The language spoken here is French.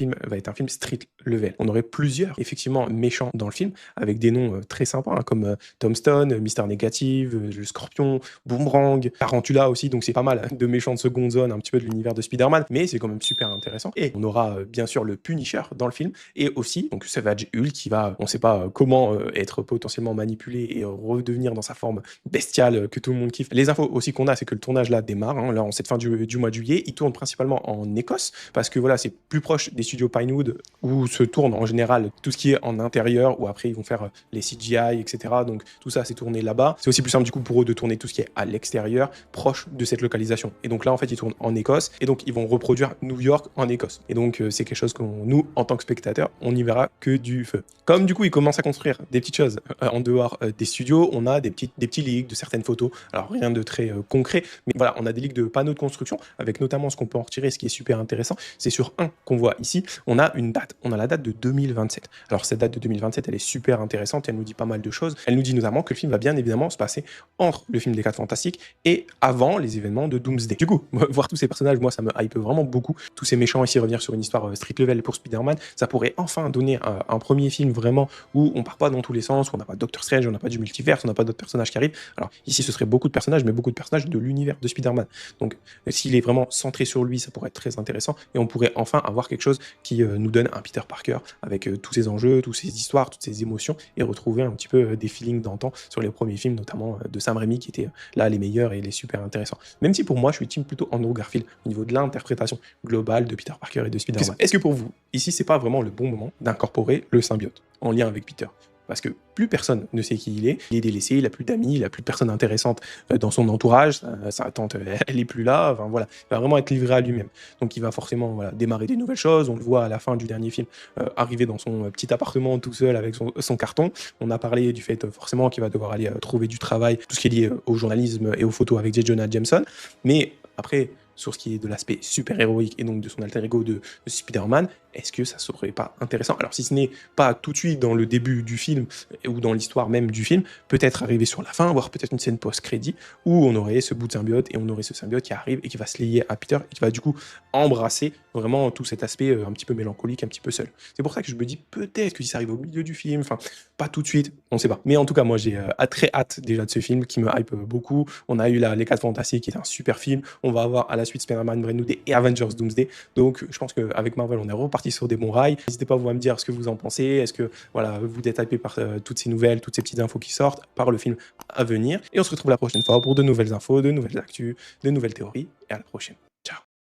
film va être un film street level. On aurait plusieurs, effectivement, méchants dans le film, avec des noms très sympas, hein, comme Tombstone, Mister Négative, le Scorpion, Boomerang, Tarantula aussi, donc c'est pas mal de méchants de seconde zone, un petit peu de l'univers de Spider-Man, mais c'est quand même super intéressant. Et on aura bien sûr le Punisher dans le film, et aussi donc Savage Hulk qui va, on sait pas comment être potentiellement manipulé et redevenir dans sa forme bestiale que tout le monde kiffe. Les infos aussi qu'on a, c'est que le tournage là démarre, hein, là en cette fin du mois de juillet, il tourne principalement en Écosse, parce que voilà, c'est plus proche des studios Pinewood, où se tourne en général tout ce qui est en intérieur, où après ils vont faire les CGI, etc. Donc tout ça c'est tourné là-bas. C'est aussi plus simple du coup pour eux de tourner tout ce qui est à l'extérieur, proche de cette localisation. Et donc là en fait ils tournent en Écosse, et donc ils vont reproduire New York en Écosse. Et donc c'est quelque chose qu'on, nous en tant que spectateurs, on n'y verra que du feu. Comme du coup ils commencent à construire des petites choses en dehors des studios, on a des petits leaks de certaines photos. Alors rien de très concret, mais voilà, on a des leaks de panneaux de construction, avec notamment ce qu'on peut en retirer, ce qui est super intéressant, c'est sur un qu'on voit ici, on a une date, on a la date de 2027. Alors cette date de 2027, elle est super intéressante, elle nous dit pas mal de choses. Elle nous dit notamment que le film va bien évidemment se passer entre le film des 4 Fantastiques et avant les événements de Doomsday. Du coup, voir tous ces personnages, moi ça me hype vraiment beaucoup. Tous ces méchants ici, revenir sur une histoire street level pour Spider-Man, ça pourrait enfin donner un premier film vraiment où on part pas dans tous les sens, où on n'a pas Doctor Strange, on n'a pas du multiverse, on n'a pas d'autres personnages qui arrivent. Alors ici ce serait beaucoup de personnages, mais beaucoup de personnages de l'univers de Spider-Man. Donc s'il est vraiment centré sur lui, ça pourrait être très intéressant, et on pourrait enfin avoir quelque chose qui nous donne un Peter Parker avec tous ses enjeux, toutes ses histoires, toutes ses émotions, et retrouver un petit peu des feelings d'antan sur les premiers films, notamment de Sam Raimi, qui étaient là les meilleurs et les super intéressants. Même si pour moi, je suis team plutôt Andrew Garfield au niveau de l'interprétation globale de Peter Parker et de Spider-Man. Est-ce que pour vous, ici, c'est pas vraiment le bon moment d'incorporer le symbiote en lien avec Peter? Parce que plus personne ne sait qui il est délaissé, il a plus d'amis, il a plus de personnes intéressantes dans son entourage, sa tante, elle est plus là, enfin voilà, il va vraiment être livré à lui-même. Donc il va forcément voilà, démarrer des nouvelles choses, on le voit à la fin du dernier film, arriver dans son petit appartement tout seul avec son carton. On a parlé du fait forcément qu'il va devoir aller trouver du travail, tout ce qui est lié au journalisme et aux photos avec J. Jonah Jameson, mais après, sur ce qui est de l'aspect super-héroïque et donc de son alter ego de Spider-Man, est-ce que ça serait pas intéressant? Alors si ce n'est pas tout de suite dans le début du film ou dans l'histoire même du film, peut-être arriver sur la fin, voire peut-être une scène post-crédit où on aurait ce bout de symbiote et on aurait ce symbiote qui arrive et qui va se lier à Peter et qui va du coup embrasser vraiment tout cet aspect un petit peu mélancolique, un petit peu seul. C'est pour ça que je me dis peut-être que si ça arrive au milieu du film, enfin pas tout de suite, on sait pas. Mais en tout cas moi j'ai très hâte déjà de ce film qui me hype beaucoup. On a eu les 4 Fantastiques qui est un super film, on va avoir à la suite Spider-Man Brand New Day et Avengers Doomsday, donc je pense qu'avec Marvel on est reparti sur des bons rails. N'hésitez pas vous à me dire ce que vous en pensez, est-ce que voilà, vous êtes hypé par toutes ces nouvelles, toutes ces petites infos qui sortent, par le film à venir, et on se retrouve la prochaine fois pour de nouvelles infos, de nouvelles actus, de nouvelles théories, et à la prochaine.